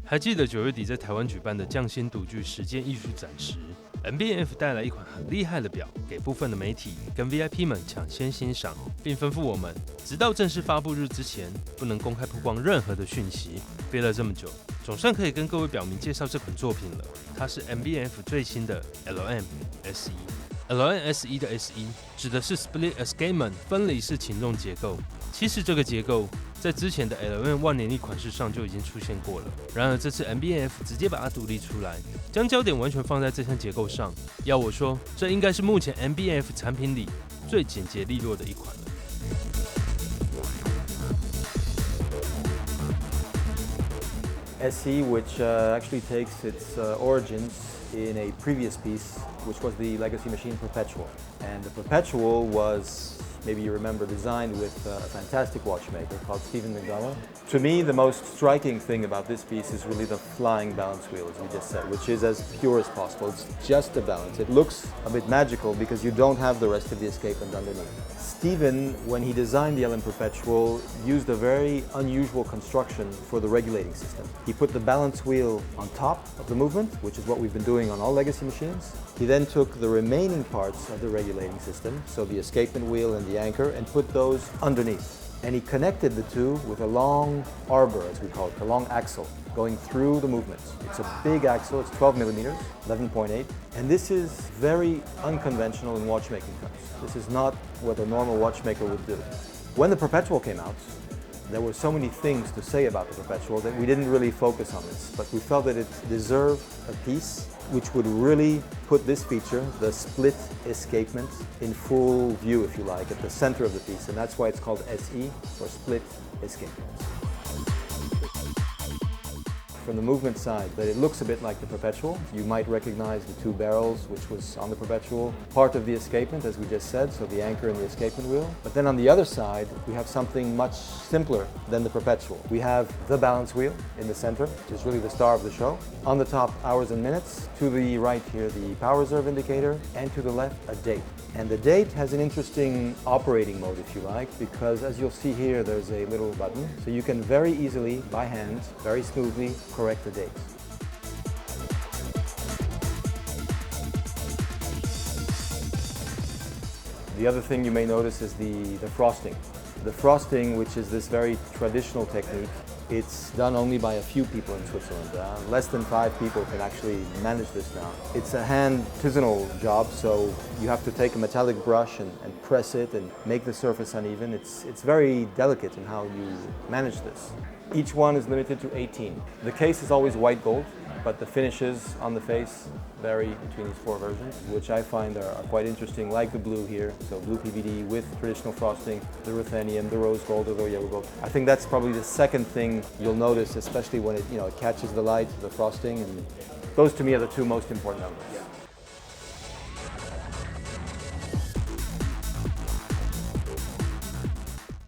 还记得9月底在台湾举办的匠心独具时间艺术展时，MB&F 带来一款很厉害的表，给部分的媒体跟 VIP 们抢先欣赏，并吩咐我们，直到正式发布日之前，不能公开曝光任何的讯息。憋了这么久，总算可以跟各位表迷介绍这款作品了。它是 MB&F 最新的 LM Se。LM Se 的 Se 指的是 Split Escapement 分离式擒纵结构。其实这个结构在之前的 LM 万年历款式上就已经出现过了，然而这次 MB&F 直接把它独立出来，将焦点完全放在这项结构上。要我说，这应该是目前 MB&F 产品里最简洁利落的一款了。SE, which actually takes its origins in a previous piece, which was the legacy machine Perpetual. And the Perpetual was, maybe you remember, designed with a fantastic watchmaker called Stephen McDonald. To me, the most striking thing about this piece is really the flying balance wheel, as we just said, which is as pure as possible. It's just a balance. It looks a bit magical because you don't have the rest of the escapement underneath. Stephen, when he designed the LM Perpetual, used a very unusual construction for the regulating system. He put the balance wheel on top of the movement, which is what we've been doing on all legacy machines. He then took the remaining parts of the regulating system, so the escapement wheel and the anchor, and put those underneath. And he connected the two with a long arbor, as we call it, a long axle, going through the movements. It's a big axle, it's 12 millimeters, 11.8, and this is very unconventional in watchmaking terms. This is not what a normal watchmaker would do. When the Perpetual came out, there were so many things to say about the Perpetual that we didn't really focus on this, but we felt that it deserved a piece which would really put this feature, the split escapement, in full view, if you like, at the center of the piece, and that's why it's called SE, or split escapement. From the movement side, that it looks a bit like the Perpetual. You might recognize the two barrels, which was on the Perpetual, part of the escapement, as we just said, so the anchor and the escapement wheel. But then on the other side, we have something much simpler than the Perpetual. We have the balance wheel in the center, which is really the star of the show. On the top, hours and minutes. To the right here, the power reserve indicator, and to the left, a date. And the date has an interesting operating mode, if you like, because as you'll see here, there's a little button, so you can very easily, by hand, very smoothly, correct the dates. The other thing you may notice is the frosting. The frosting, which is this very traditional technique, it's done only by a few people in Switzerland. Less than 5 people can actually manage this now. It's a hand artisanal job, so you have to take a metallic brush and press it and make the surface uneven. It's very delicate in how you manage this. Each one is limited to 18. The case is always white gold, but the finishes on the face vary between these 4 versions, which I find are quite interesting, like the blue here, so blue PVD with traditional frosting, the ruthenium, the rose gold, or the yellow gold. I think that's probably the second thing you'll notice, especially when it catches the light, the frosting, and those to me are the 2 most important elements.